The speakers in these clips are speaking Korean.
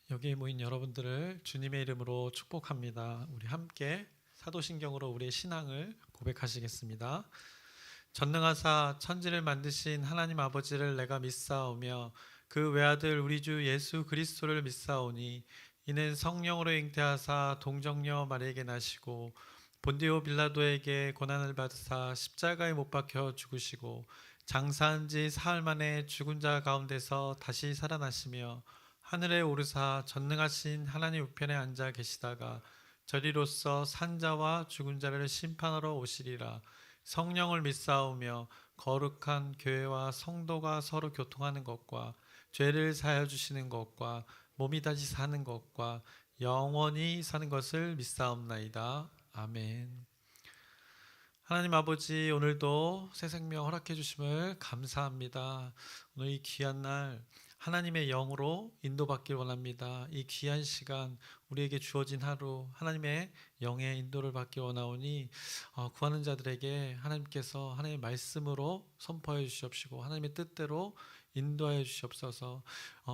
여기에 모인 여러분들을 주님의 이름으로 축복합니다. 우리 함께 사도신경으로 우리의 신앙을 고백하시겠습니다. 전능하사 천지를 만드신 하나님 아버지를 내가 믿사오며 그 외아들 우리 주 예수 그리스도를 믿사오니 이는 성령으로 잉태하사 동정녀 마리에게 나시고 본디오 빌라도에게 고난을 받으사 십자가에 못 박혀 죽으시고 장사한 지 사흘 만에 죽은 자 가운데서 다시 살아나시며 하늘에 오르사 전능하신 하나님 우편에 앉아 계시다가 저리로서 산자와 죽은 자를 심판하러 오시리라. 성령을 믿사오며 거룩한 교회와 성도가 서로 교통하는 것과 죄를 사하여 주시는 것과 몸이 다시 사는 것과 영원히 사는 것을 믿사옵나이다. 아멘. 하나님 아버지, 오늘도 새 생명 허락해 주심을 감사합니다. 오늘 이 귀한 날 하나님의 영으로 인도받길 원합니다. 이 귀한 시간 우리에게 주어진 하루 하나님의 영의 인도를 받길 원하오니 구하는 자들에게 하나님께서 하나님의 말씀으로 선포해 주시옵시고 하나님의 뜻대로 인도하여 주시옵소서.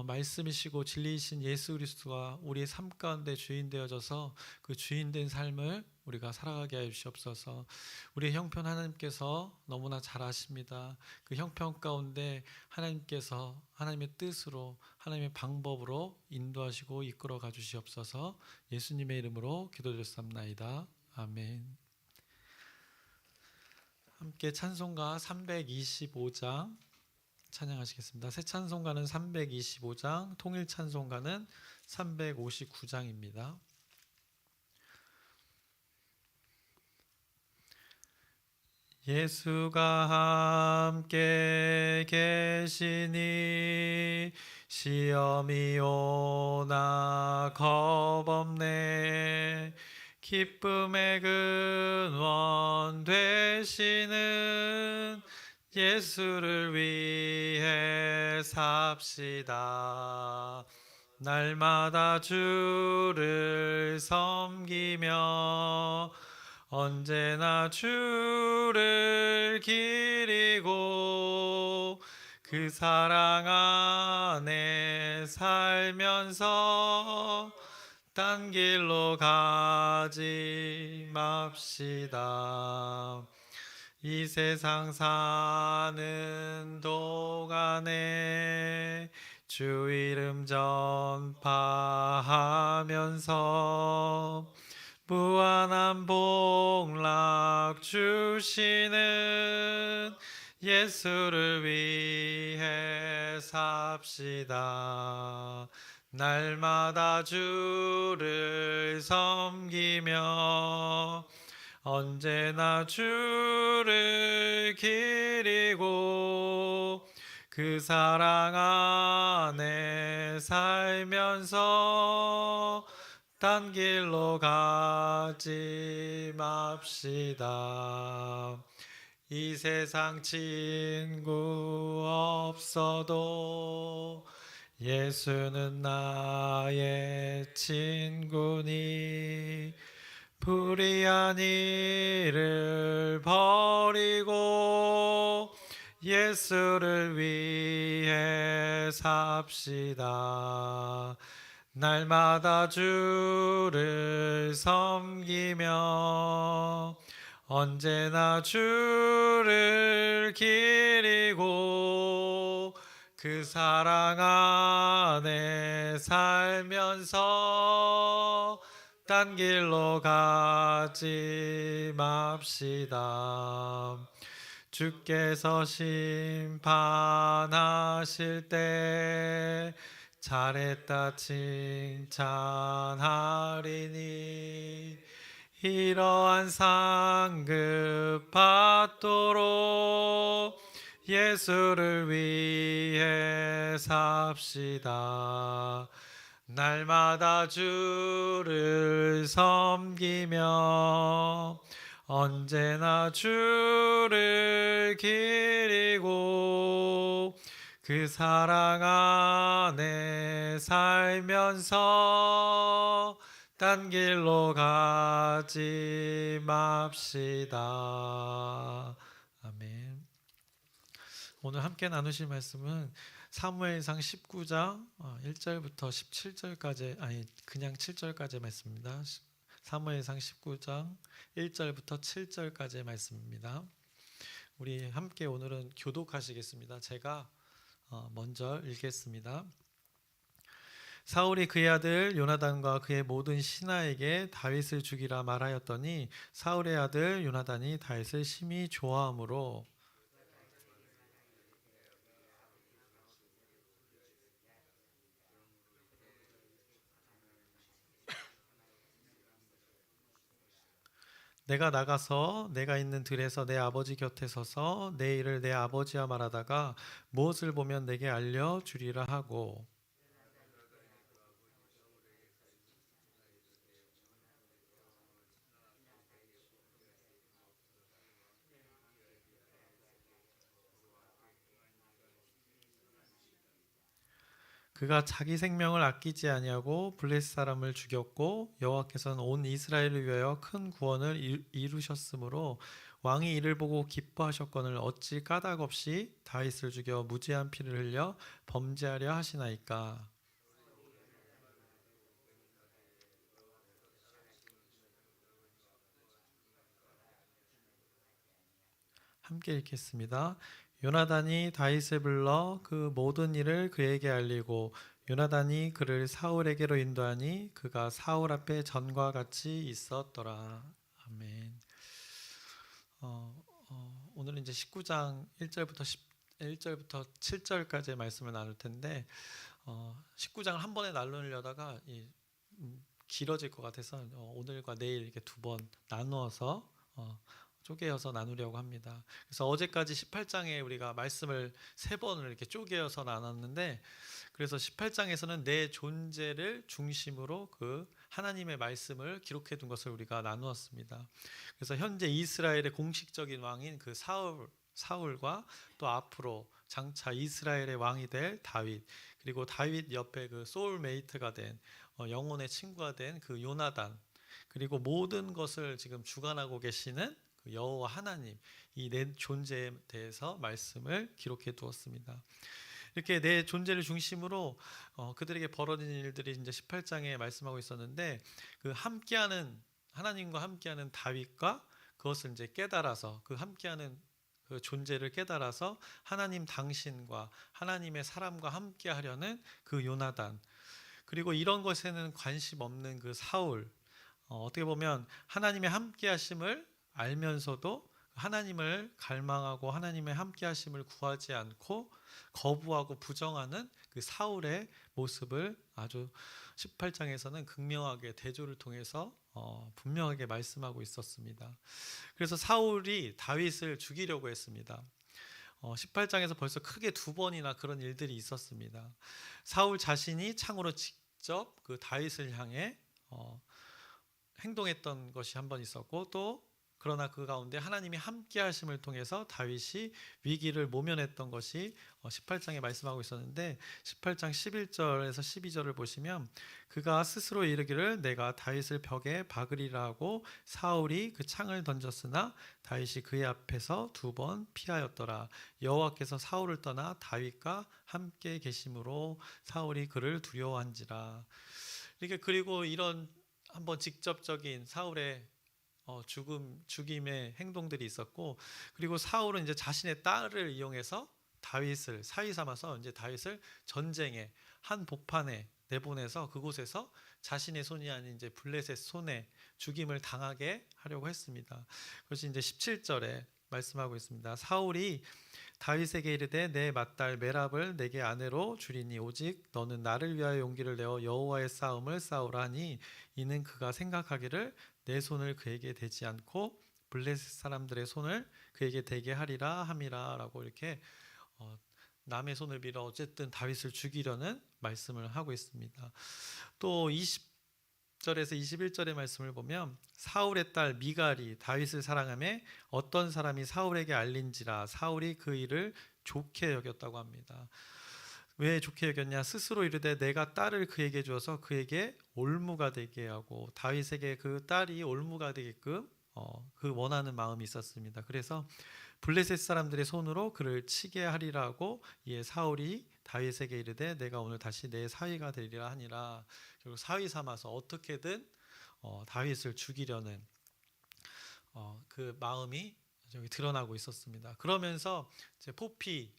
말씀이시고 진리이신 예수 그리스도가 우리의 삶 가운데 주인 되어져서 그 주인 된 삶을 우리가 살아가게 하여 주시옵소서. 우리의 형편 하나님께서 너무나 잘 아십니다. 그 형편 가운데 하나님께서 하나님의 뜻으로 하나님의 방법으로 인도하시고 이끌어 가 주시옵소서. 예수님의 이름으로 기도드렸사옵나이다. 아멘. 함께 찬송가 325장 찬양하시겠습니다. 새 찬송가는 325장, 통일 찬송가는 359장입니다. 예수가 함께 계시니 시험이 오나 겁없네. 기쁨의 근원 되시는 예수를 위해 삽시다. 날마다 주를 섬기며 언제나 주를 기리고 그 사랑 안에 살면서 딴 길로 가지 맙시다. 이 세상 사는 동안에 주 이름 전파하면서 무한한 복락 주시는 예수를 위해 삽시다. 날마다 주를 섬기며 언제나 주를 기리고 그 사랑 안에 살면서 딴 길로 가지 맙시다. 이 세상 친구 없어도 예수는 나의 친구니 불의한 일을 버리고 예수를 위해 삽시다. 날마다 주를 섬기며 언제나 주를 기리고 그 사랑 안에 살면서 딴 길로 가지 맙시다. 주께서 심판하실 때 잘했다 칭찬하리니 이러한 상급 받도록 예수를 위해 삽시다. 날마다 주를 섬기며 언제나 주를 기리고 그 사랑 안에 살면서 딴 길로 가지 맙시다. 아멘. 오늘 함께 나누실 말씀은 사무엘상 19장 1절부터 17절까지 그냥 7절까지 말씀입니다. 사무엘상 19장 1절부터 7절까지의 말씀입니다. 우리 함께 오늘은 교독하시겠습니다. 제가 먼저 읽겠습니다. 사울이 그의 아들 요나단과 그의 모든 신하에게 다윗을 죽이라 말하였더니 사울의 아들 요나단이 다윗을 심히 좋아하므로 내가 나가서 내가 있는 들에서 내 아버지 곁에 서서 내 일을 내 아버지와 말하다가 무엇을 보면 내게 알려주리라 하고 그가 자기 생명을 아끼지 아니하고 블레셋 사람을 죽였고 여호와께서는 온 이스라엘을 위하여 큰 구원을 이루셨으므로 왕이 이를 보고 기뻐하셨거늘 어찌 까닭 없이 다윗을 죽여 무죄한 피를 흘려 범죄하려 하시나이까. 함께 읽겠습니다. 요나단이 다윗을 불러 그 모든 일을 그에게 알리고 요나단이 그를 사울에게로 인도하니 그가 사울 앞에 전과 같이 있었더라. 아멘. 오늘은 이제 19장 1절부터 7절까지의 말씀을 나눌 텐데 19장을 한 번에 나누려다가 길어질 것 같아서 오늘과 내일 이렇게 두 번 나누어서 쪼개어서 나누려고 합니다. 그래서 어제까지 18장에 우리가 말씀을 세 번을 이렇게 쪼개어서 나눴는데 그래서 18장에서는 내 존재를 중심으로 그 하나님의 말씀을 기록해 둔 것을 우리가 나누었습니다. 그래서 현재 이스라엘의 공식적인 왕인 그 사울과 또 앞으로 장차 이스라엘의 왕이 될 다윗, 그리고 다윗 옆에 그 소울메이트가 된 영혼의 친구가 된 그 요나단, 그리고 모든 것을 지금 주관하고 계시는 그 여호와 하나님, 이 내 존재에 대해서 말씀을 기록해 두었습니다. 이렇게 내 존재를 중심으로 그들에게 벌어진 일들이 이제 18장에 말씀하고 있었는데 그 함께하는 하나님과 함께하는 다윗과 그것을 이제 깨달아서 그 함께하는 그 존재를 깨달아서 하나님 당신과 하나님의 사람과 함께하려는 그 요나단, 그리고 이런 것에는 관심 없는 그 사울, 어떻게 보면 하나님의 함께하심을 알면서도 하나님을 갈망하고 하나님의 함께하심을 구하지 않고 거부하고 부정하는 그 사울의 모습을 아주 18장에서는 극명하게 대조를 통해서 분명하게 말씀하고 있었습니다. 그래서 사울이 다윗을 죽이려고 했습니다. 18장에서 벌써 크게 두 번이나 그런 일들이 있었습니다. 사울 자신이 창으로 직접 그 다윗을 향해 행동했던 것이 한 번 있었고, 또 그러나 그 가운데 하나님이 함께 하심을 통해서 다윗이 위기를 모면했던 것이 18장에 말씀하고 있었는데 18장 11절에서 12절을 보시면 그가 스스로 이르기를 내가 다윗을 벽에 박으리라 하고 사울이 그 창을 던졌으나 다윗이 그의 앞에서 두 번 피하였더라. 여호와께서 사울을 떠나 다윗과 함께 계심으로 사울이 그를 두려워한지라. 이렇게, 그리고 이런 한번 직접적인 사울의 죽임의 행동들이 있었고, 그리고 사울은 이제 자신의 딸을 이용해서 다윗을 사위 삼아서 이제 다윗을 전쟁의 한 복판에 내보내서 그곳에서 자신의 손이 아닌 이제 블레셋 손에 죽임을 당하게 하려고 했습니다. 그래서 이제 17절에 말씀하고 있습니다. 사울이 다윗에게 이르되 내 맏딸 메랍을 내게 아내로 주리니 오직 너는 나를 위하여 용기를 내어 여호와의 싸움을 싸우라 하니 이는 그가 생각하기를 내 손을 그에게 대지 않고 블레셋 사람들의 손을 그에게 대게 하리라 함이라 라고 이렇게 남의 손을 빌어 어쨌든 다윗을 죽이려는 말씀을 하고 있습니다. 또 20절에서 21절의 말씀을 보면 사울의 딸 미갈이 다윗을 사랑하며 어떤 사람이 사울에게 알린지라 사울이 그 일을 좋게 여겼다고 합니다. 왜 좋게 여겼냐? 스스로 이르되 내가 딸을 그에게 주어서 그에게 올무가 되게 하고, 다윗에게 그 딸이 올무가 되게끔 그 원하는 마음이 있었습니다. 그래서 블레셋 사람들의 손으로 그를 치게 하리라고 사울이 다윗에게 이르되 내가 오늘 다시 내 사위가 되리라 하니라. 결국 사위 삼아서 어떻게든 다윗을 죽이려는 그 마음이 여기 드러나고 있었습니다. 그러면서 이제 포피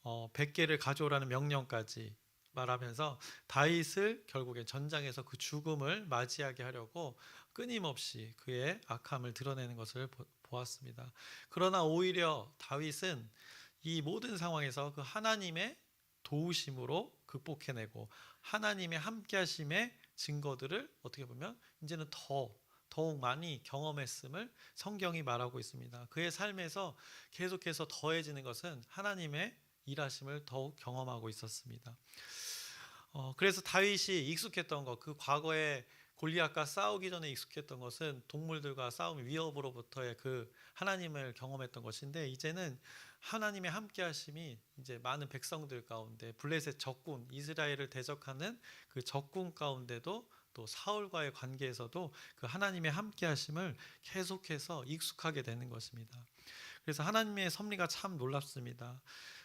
100개를 가져오라는 명령까지 말하면서 다윗을 결국에 전장에서 그 죽음을 맞이하게 하려고 끊임없이 그의 악함을 드러내는 것을 보았습니다. 그러나 오히려 다윗은 이 모든 상황에서 그 하나님의 도우심으로 극복해내고 하나님의 함께하심의 증거들을 어떻게 보면 이제는 더욱 많이 경험했음을 성경이 말하고 있습니다. 그의 삶에서 계속해서 더해지는 것은 하나님의 일하심을 더욱 경험하고 있었습니다. 그래서 다윗이 익숙했던 것, 그 과거에 골리앗과 싸우기 전에 익숙했던 것은 동물들과 싸움 위협으로부터의 그 하나님을 경험했던 것인데, 이제는 하나님의 함께하심이 이제 많은 백성들 가운데 블레셋 적군, 이스라엘을 대적하는 그 적군 가운데도 또 사울과의 관계에서도 그 하나님의 함께하심을 계속해서 익숙하게 되는 것입니다. 그래서 하나님의 섭리가 참 놀랍습니다.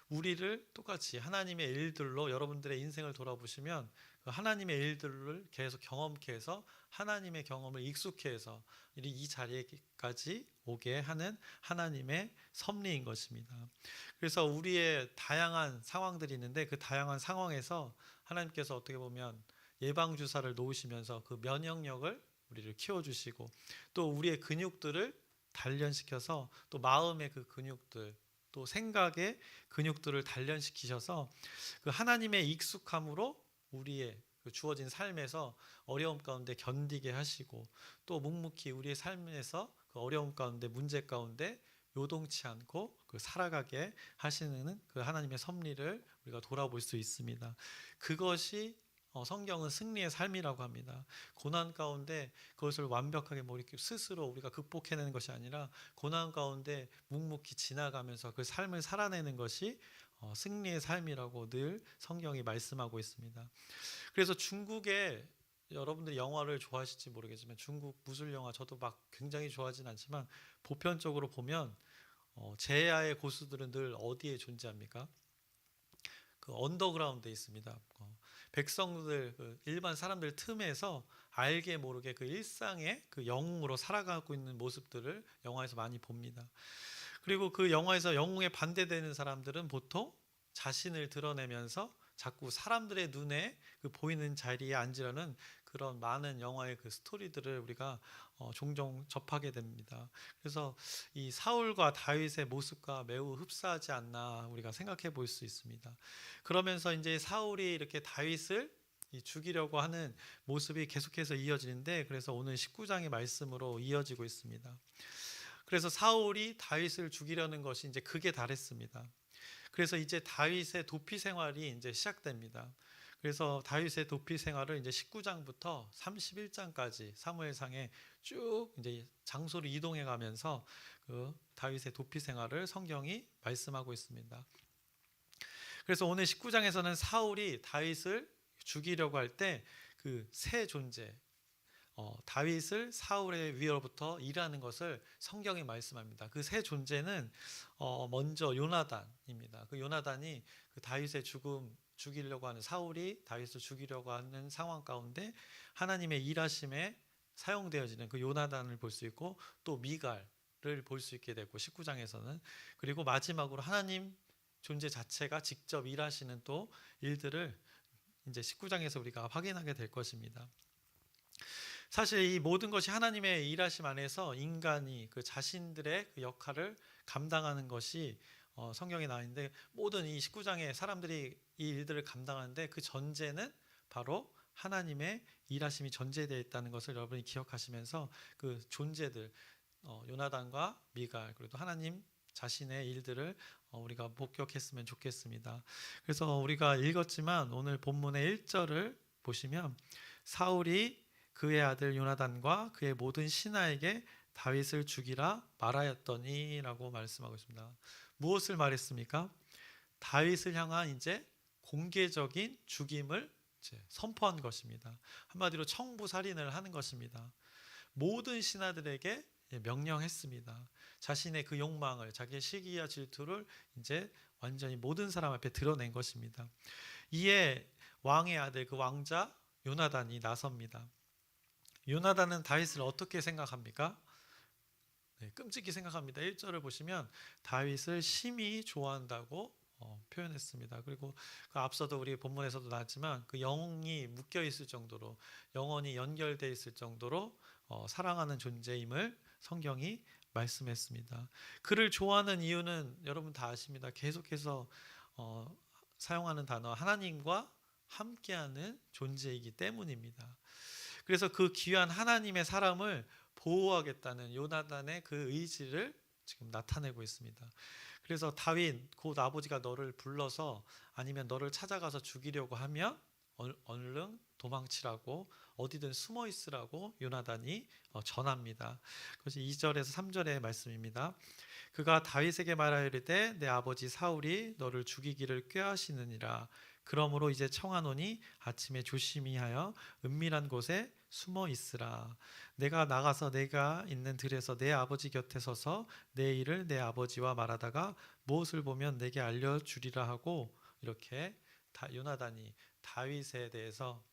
우리를 똑같이 하나님의 일들로 여러분들의 인생을 돌아보시면 그 하나님의 일들을 계속 경험케 해서 하나님의 경험을 익숙해 해서 이 자리에까지 오게 하는 하나님의 섭리인 것입니다. 그래서 우리의 다양한 상황들이 있는데 그 다양한 상황에서 하나님께서 어떻게 보면 예방주사를 놓으시면서 그 면역력을 우리를 키워주시고 또 우리의 근육들을 단련시켜서 또 마음의 그 근육들 또 생각의 근육들을 단련시키셔서 그 하나님의 익숙함으로 우리의 그 주어진 삶에서 어려움 가운데 견디게 하시고 또 묵묵히 우리의 삶에서 그 어려움 가운데 문제 가운데 요동치 않고 그 살아가게 하시는 그 하나님의 섭리를 우리가 돌아볼 수 있습니다. 그것이 성경은 승리의 삶이라고 합니다. 고난 가운데 그것을 완벽하게 이렇게 스스로 우리가 극복해내는 것이 아니라 고난 가운데 묵묵히 지나가면서 그 삶을 살아내는 것이 승리의 삶이라고 늘 성경이 말씀하고 있습니다. 그래서 중국에 여러분들이 영화를 좋아하실지 모르겠지만 중국 무술 영화 저도 막 굉장히 좋아하진 않지만 보편적으로 보면 제야의 고수들은 늘 어디에 존재합니까? 그 언더그라운드에 있습니다. 백성들, 그 일반 사람들 틈에서 알게 모르게 그 일상의 그 영웅으로 살아가고 있는 모습들을 영화에서 많이 봅니다. 그리고 그 영화에서 영웅에 반대되는 사람들은 보통 자신을 드러내면서 자꾸 사람들의 눈에 그 보이는 자리에 앉으려는 그런 많은 영화의 그 스토리들을 우리가 종종 접하게 됩니다. 그래서 이 사울과 다윗의 모습과 매우 흡사하지 않나 우리가 생각해 볼 수 있습니다. 그러면서 이제 사울이 이렇게 다윗을 죽이려고 하는 모습이 계속해서 이어지는데 그래서 오늘 19장의 말씀으로 이어지고 있습니다. 그래서 사울이 다윗을 죽이려는 것이 이제 극에 달했습니다. 그래서 이제 다윗의 도피 생활이 이제 시작됩니다. 그래서 다윗의 도피 생활을 이제 19장부터 31장까지 사무엘상에 쭉 이제 장소를 이동해 가면서 그 다윗의 도피 생활을 성경이 말씀하고 있습니다. 그래서 오늘 19장에서는 사울이 다윗을 죽이려고 할 때 그 새 존재 다윗을 사울의 위로부터 일하는 것을 성경이 말씀합니다. 그 새 존재는 먼저 요나단입니다. 그 요나단이 그 다윗의 죽이려고 하는 사울이 다윗을 죽이려고 하는 상황 가운데 하나님의 일하심에 사용되어지는 그 요나단을 볼 수 있고 또 미갈을 볼 수 있게 되고 19장에서는 그리고 마지막으로 하나님 존재 자체가 직접 일하시는 또 일들을 이제 19장에서 우리가 확인하게 될 것입니다. 사실 이 모든 것이 하나님의 일하심 안에서 인간이 그 자신들의 그 역할을 감당하는 것이 성경에 나와 있는데 모든 이 19장에 사람들이 이 일들을 감당하는데 그 전제는 바로 하나님의 일하심이 전제되어 있다는 것을 여러분이 기억하시면서 그 존재들 요나단과 미갈 그리고 하나님 자신의 일들을 우리가 목격했으면 좋겠습니다. 그래서 우리가 읽었지만 오늘 본문의 1절을 보시면 사울이 그의 아들 요나단과 그의 모든 신하에게 다윗을 죽이라 말하였더니 라고 말씀하고 있습니다. 무엇을 말했습니까? 다윗을 향한 이제 공개적인 죽임을 이제 선포한 것입니다. 한마디로 청부살인을 하는 것입니다. 모든 신하들에게 명령했습니다. 자신의 그 욕망을, 자기의 시기와 질투를 이제 완전히 모든 사람 앞에 드러낸 것입니다. 이에 왕의 아들, 그 왕자 요나단이 나섭니다. 요나단은 다윗을 어떻게 생각합니까? 끔찍히 생각합니다. 1절을 보시면 다윗을 심히 좋아한다고 표현했습니다. 그리고 그 앞서도 우리 본문에서도 나왔지만 그 영이 묶여 있을 정도로, 영혼이 연결되어 있을 정도로 사랑하는 존재임을 성경이 말씀했습니다. 그를 좋아하는 이유는 여러분 다 아십니다. 계속해서 사용하는 단어 하나님과 함께하는 존재이기 때문입니다. 그래서 그 귀한 하나님의 사람을 보호하겠다는 요나단의 그 의지를 지금 나타내고 있습니다. 그래서 다윗, 곧 아버지가 너를 불러서 아니면 너를 찾아가서 죽이려고 하면 얼른 도망치라고, 어디든 숨어 있으라고 요나단이 전합니다. 그것이 2절에서 3절의 말씀입니다. 그가 다윗에게 말하이르되 내 아버지 사울이 너를 죽이기를 꾀하시느니라. 그러므로 이제 청하노니 아침에 조심히 하여 은밀한 곳에 숨어 있으라. 내가 나가서 내가 있는 들에서 내 아버지 곁에 서서 내 일을 내 아버지와 말하다가 무엇을 보면 내게 알려주리라 하고, 이렇게 요나단이 다윗에 대해서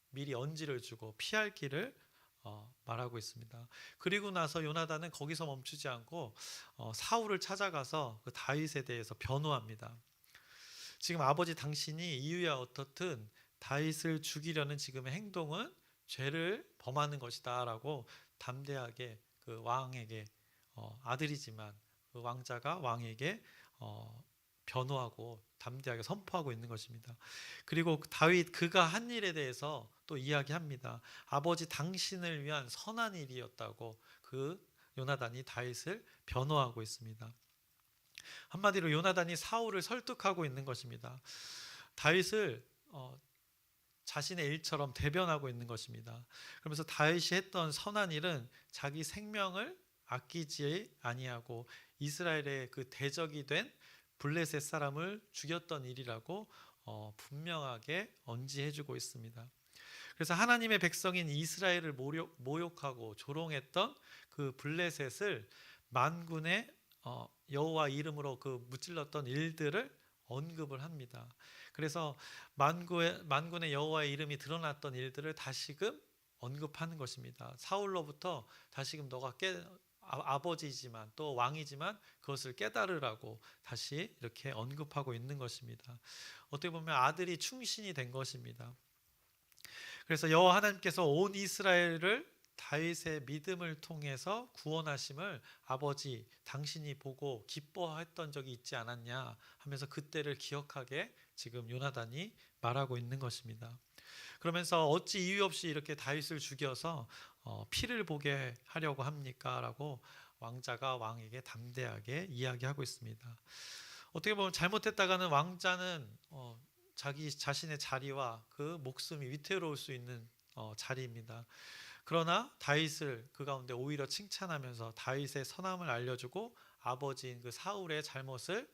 미리 언지를 주고 피할 길을 말하고 있습니다. 그리고 나서 요나단은 거기서 멈추지 않고 사울을 찾아가서 그 다윗에 대해서 변호합니다. 지금 아버지 당신이 이유야 어떻든 다윗을 죽이려는 지금의 행동은 죄를 범하는 것이다 라고 담대하게 그 왕에게, 아들이지만 그 왕자가 왕에게 변호하고 담대하게 선포하고 있는 것입니다. 그리고 다윗 그가 한 일에 대해서 또 이야기합니다. 아버지 당신을 위한 선한 일이었다고 그 요나단이 다윗을 변호하고 있습니다. 한마디로 요나단이 사울을 설득하고 있는 것입니다. 다윗을 자신의 일처럼 대변하고 있는 것입니다. 그러면서 다윗이 했던 선한 일은 자기 생명을 아끼지 아니하고 이스라엘의 그 대적이 된 블레셋 사람을 죽였던 일이라고 분명하게 언지해주고 있습니다. 그래서 하나님의 백성인 이스라엘을 모욕하고 조롱했던 그 블레셋을 만군의 여호와 이름으로 그 무찔렀던 일들을 언급을 합니다. 그래서 만군의 여호와의 이름이 드러났던 일들을 다시금 언급하는 것입니다. 사울로부터 다시금 너가 아버지이지만 또 왕이지만 그것을 깨달으라고 다시 이렇게 언급하고 있는 것입니다. 어떻게 보면 아들이 충신이 된 것입니다. 그래서 여호와 하나님께서 온 이스라엘을 다윗의 믿음을 통해서 구원하심을 아버지 당신이 보고 기뻐했던 적이 있지 않았냐 하면서 그때를 기억하게 지금 요나단이 말하고 있는 것입니다. 그러면서 어찌 이유 없이 이렇게 다윗을 죽여서 피를 보게 하려고 합니까? 라고 왕자가 왕에게 담대하게 이야기하고 있습니다. 어떻게 보면 잘못했다가는 왕자는 자기 자신의 자리와 그 목숨이 위태로울 수 있는 자리입니다. 그러나 다윗을 그 가운데 오히려 칭찬하면서 다윗의 선함을 알려주고 아버지인 그 사울의 잘못을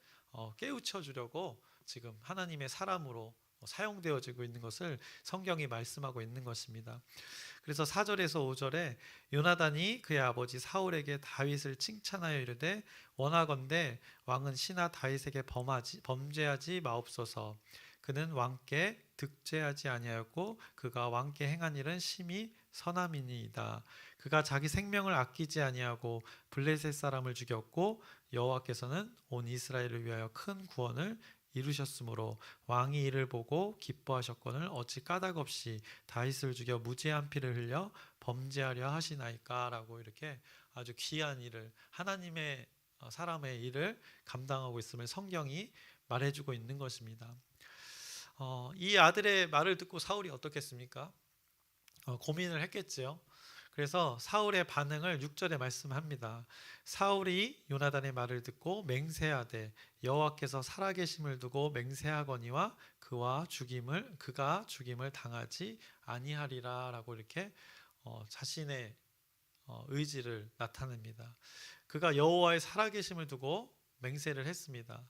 깨우쳐 주려고 지금 하나님의 사람으로 사용되어지고 있는 것을 성경이 말씀하고 있는 것입니다. 그래서 4절에서 5절에 요나단이 그의 아버지 사울에게 다윗을 칭찬하여 이르되 원하건대 왕은 시나 다윗에게 범죄하지 마옵소서. 그는 왕께 득죄하지 아니하였고 그가 왕께 행한 일은 심히 선함이니이다. 그가 자기 생명을 아끼지 아니하고 블레셋 사람을 죽였고 여호와께서는 온 이스라엘을 위하여 큰 구원을 이루셨으므로 왕이 이를 보고 기뻐하셨거늘 어찌 까닭 없이 다윗을 죽여 무죄한 피를 흘려 범죄하려 하시나이까? 라고 이렇게 아주 귀한 일을, 하나님의 사람의 일을 감당하고 있음을 성경이 말해주고 있는 것입니다. 이 아들의 말을 듣고 사울이 어떻겠습니까? 고민을 했겠지요. 그래서 사울의 반응을 6절에 말씀합니다. 사울이 요나단의 말을 듣고 맹세하되 여호와께서 살아계심을 두고 맹세하거니와 그가 죽임을 당하지 아니하리라라고 이렇게 자신의 의지를 나타냅니다. 그가 여호와의 살아계심을 두고 맹세를 했습니다.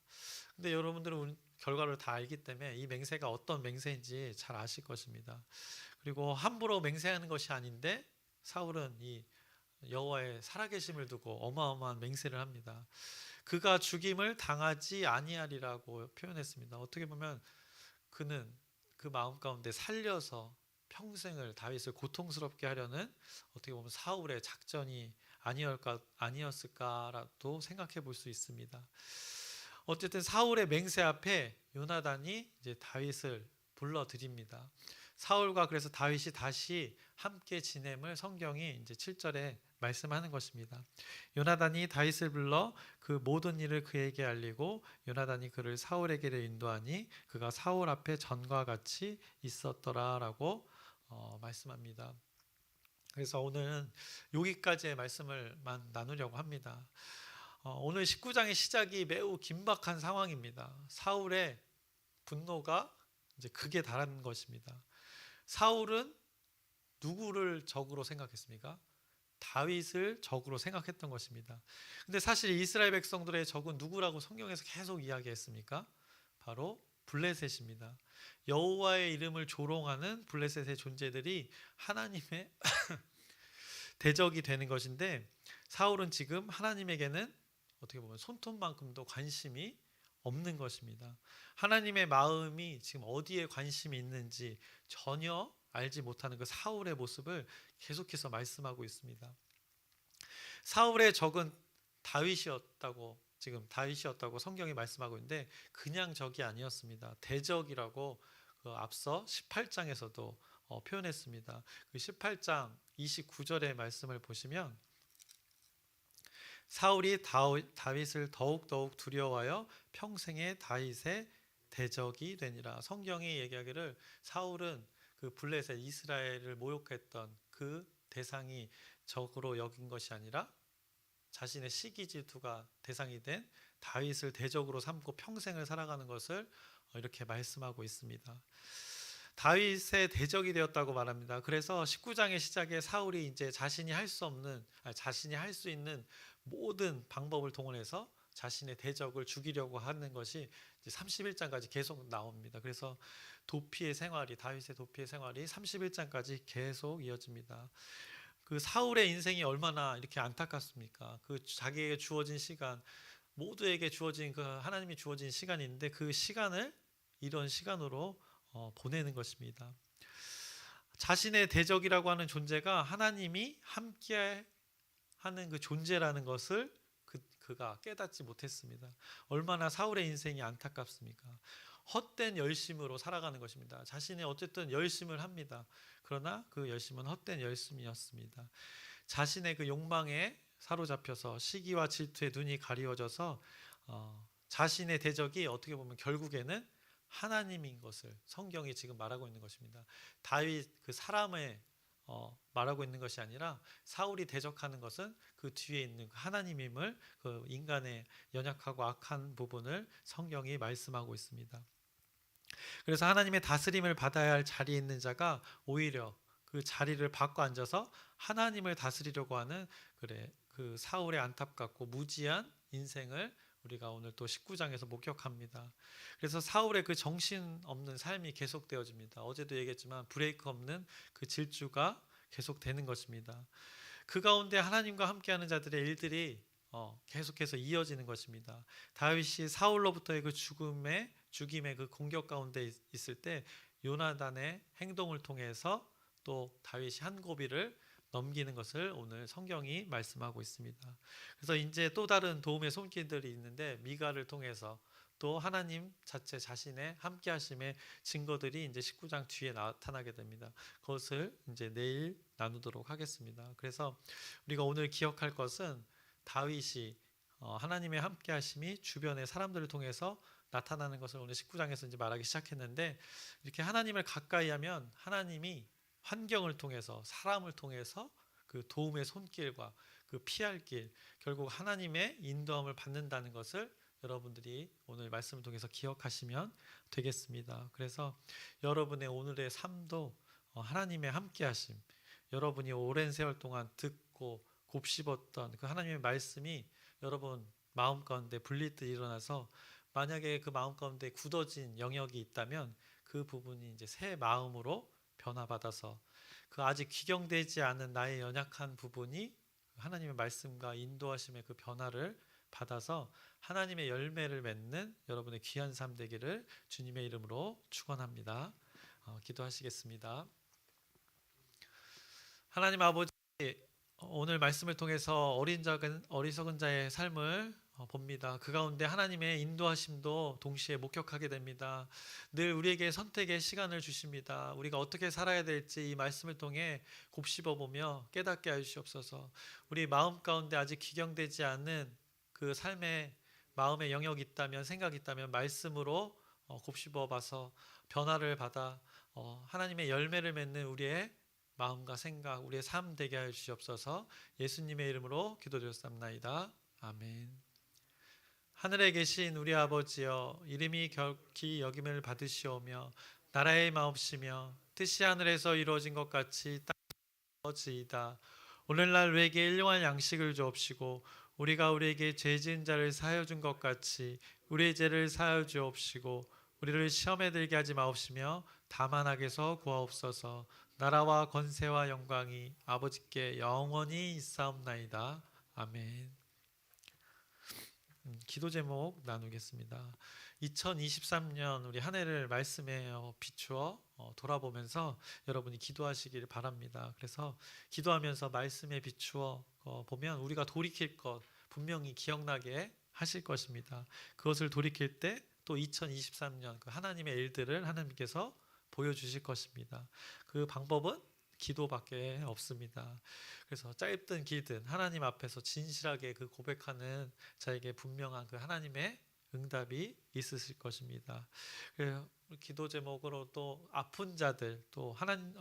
근데 여러분들은 결과를 다 알기 때문에 이 맹세가 어떤 맹세인지 잘 아실 것입니다. 그리고 함부로 맹세하는 것이 아닌데 사울은 이 여호와의 살아계심을 두고 어마어마한 맹세를 합니다. 그가 죽임을 당하지 아니하리라고 표현했습니다. 어떻게 보면 그는 그 마음 가운데 살려서 평생을 다윗을 고통스럽게 하려는 어떻게 보면 사울의 작전이 아니었을까라도 생각해 볼 수 있습니다. 어쨌든 사울의 맹세 앞에 요나단이 이제 다윗을 불러들입니다. 사울과 그래서 다윗이 다시 함께 지냄을 성경이 이제 7절에 말씀하는 것입니다. 요나단이 다윗을 불러 그 모든 일을 그에게 알리고 요나단이 그를 사울에게로 인도하니 그가 사울 앞에 전과 같이 있었더라라고 말씀합니다. 그래서 오늘은 여기까지의 말씀을만 나누려고 합니다. 오늘 19장의 시작이 매우 긴박한 상황입니다. 사울의 분노가 이제 극에 달한 것입니다. 사울은 누구를 적으로 생각했습니까? 다윗을 적으로 생각했던 것입니다. 근데 사실 이스라엘 백성들의 적은 누구라고 성경에서 계속 이야기했습니까? 바로 블레셋입니다. 여호와의 이름을 조롱하는 블레셋의 존재들이 하나님의 대적이 되는 것인데 사울은 지금 하나님에게는 어떻게 보면 손톱만큼도 관심이 없는 것입니다. 하나님의 마음이 지금 어디에 관심이 있는지 전혀 알지 못하는 그 사울의 모습을 계속해서 말씀하고 있습니다. 사울의 적은 다윗이었다고 성경이 말씀하고 있는데 그냥 적이 아니었습니다. 대적이라고 앞서 18장에서도 표현했습니다. 그 18장 29절의 말씀을 보시면 사울이 다윗을 더욱 두려워하여 평생에 다윗의 대적이 되니라. 성경이 얘기하기를 사울은 그 블레셋 이스라엘을 모욕했던 그 대상이 적으로 여긴 것이 아니라 자신의 시기 질투가 대상이 된 다윗을 대적으로 삼고 평생을 살아가는 것을 이렇게 말씀하고 있습니다. 다윗의 대적이 되었다고 말합니다. 그래서 19장의 시작에 사울이 이제 자신이 할 수 있는 모든 방법을 동원해서 자신의 대적을 죽이려고 하는 것이 31장까지 계속 나옵니다. 그래서 다윗의 도피의 생활이 31장까지 계속 이어집니다. 그 사울의 인생이 얼마나 이렇게 안타깝습니까? 그 자기에게 주어진 시간, 모두에게 주어진 그 하나님이 주어진 시간이 있는데 그 시간을 이런 시간으로 보내는 것입니다. 자신의 대적이라고 하는 존재가 하나님이 함께 하는 그 존재라는 것을 그가 깨닫지 못했습니다. 얼마나 사울의 인생이 안타깝습니까? 헛된 열심으로 살아가는 것입니다. 자신이 어쨌든 열심을 합니다. 그러나 그 열심은 헛된 열심이었습니다. 자신의 그 욕망에 사로잡혀서 시기와 질투에 눈이 가리워져서 자신의 대적이 어떻게 보면 결국에는 하나님인 것을 성경이 지금 말하고 있는 것입니다. 다윗 그 사람의 말하고 있는 것이 아니라 사울이 대적하는 것은 그 뒤에 있는 하나님임을, 그 인간의 연약하고 악한 부분을 성경이 말씀하고 있습니다. 그래서 하나님의 다스림을 받아야 할 자리에 있는 자가 오히려 그 자리를 바꿔 앉아서 하나님을 다스리려고 하는 그 사울의 안타깝고 무지한 인생을 우리가 오늘 또 19장에서 목격합니다. 그래서 사울의 그 정신없는 삶이 계속되어집니다. 어제도 얘기했지만 브레이크 없는 그 질주가 계속되는 것입니다. 그 가운데 하나님과 함께하는 자들의 일들이 계속해서 이어지는 것입니다. 다윗이 사울로부터의 그 죽임의 그 공격 가운데 있을 때 요나단의 행동을 통해서 또 다윗이 한 고비를 넘기는 것을 오늘 성경이 말씀하고 있습니다. 그래서 이제 또 다른 도움의 손길들이 있는데 미가를 통해서 또 하나님 자신의 함께 하심의 증거들이 이제 19장 뒤에 나타나게 됩니다. 그것을 이제 내일 나누도록 하겠습니다. 그래서 우리가 오늘 기억할 것은 다윗이 하나님의 함께 하심이 주변의 사람들을 통해서 나타나는 것을 오늘 19장에서 이제 말하기 시작했는데, 이렇게 하나님을 가까이 하면 하나님이 환경을 통해서 사람을 통해서 그 도움의 손길과 그 피할 길, 결국 하나님의 인도함을 받는다는 것을 여러분들이 오늘 말씀을 통해서 기억하시면 되겠습니다. 그래서 여러분의 오늘의 삶도 하나님의 함께 하심, 여러분이 오랜 세월 동안 듣고 곱씹었던 그 하나님의 말씀이 여러분 마음 가운데 불릴 듯 일어나서, 만약에 그 마음 가운데 굳어진 영역이 있다면 그 부분이 이제 새 마음으로 변화받아서 그 아직 귀경되지 않은 나의 연약한 부분이 하나님의 말씀과 인도하심의 그 변화를 받아서 하나님의 열매를 맺는 여러분의 귀한 삶 되기를 주님의 이름으로 축원합니다. 기도하시겠습니다. 하나님 아버지, 오늘 말씀을 통해서 어리석은 자의 삶을 봅니다. 그 가운데 하나님의 인도하심도 동시에 목격하게 됩니다. 늘 우리에게 선택의 시간을 주십니다. 우리가 어떻게 살아야 될지 이 말씀을 통해 곱씹어 보며 깨닫게 하여 주시옵소서. 우리 마음 가운데 아직 기경되지 않은 그 삶의 마음의 영역이 있다면, 생각이 있다면 말씀으로 곱씹어 봐서 변화를 받아 하나님의 열매를 맺는 우리의 마음과 생각, 우리의 삶 되게 하여 주시옵소서. 예수님의 이름으로 기도드렸사옵나이다. 아멘. 하늘에 계신 우리 아버지여, 이름이 격히 여김을 받으시오며 나라의 마옵시며 뜻이 하늘에서 이루어진 것 같이 땅에서 이루어지이다. 오늘날 우리에게 일용할 양식을 주옵시고 우리가 우리에게 죄 지은 자를 사하여 준 것 같이 우리의 죄를 사하여 주옵시고 우리를 시험에 들게 하지 마옵시며 다만 악에서 구하옵소서. 나라와 권세와 영광이 아버지께 영원히 있사옵나이다. 아멘. 기도 제목 나누겠습니다. 2023년 우리 한 해를 말씀에 비추어 돌아보면서 여러분이 기도하시길 바랍니다. 그래서 기도하면서 말씀에 비추어 보면 우리가 돌이킬 것 분명히 기억나게 하실 것입니다. 그것을 돌이킬 때 또 2023년 그 하나님의 일들을 하나님께서 보여주실 것입니다. 그 방법은 기도밖에 없습니다. 그래서 짧든 길든 하나님 앞에서 진실하게 그 고백하는 자에게 분명한 그 하나님의 응답이 있으실 것입니다. 그래서 기도 제목으로 또 아픈 자들, 또 하나님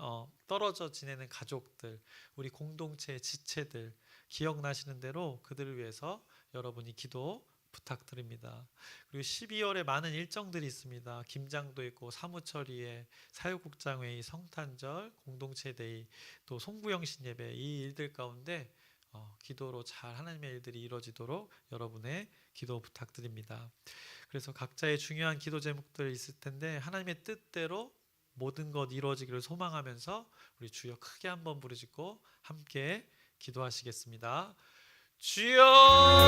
떨어져 지내는 가족들, 우리 공동체의 지체들 기억나시는 대로 그들을 위해서 여러분이 기도 부탁드립니다. 그리고 12월에 많은 일정들이 있습니다. 김장도 있고 사무처리에 사회국장회의, 성탄절, 공동체데이, 또 송구영신 예배, 이 일들 가운데 기도로 잘 하나님의 일들이 이루어지도록 여러분의 기도 부탁드립니다. 그래서 각자의 중요한 기도 제목들 있을 텐데 하나님의 뜻대로 모든 것 이루어지기를 소망하면서 우리 주여 크게 한번 부르짖고 함께 기도하시겠습니다. 주여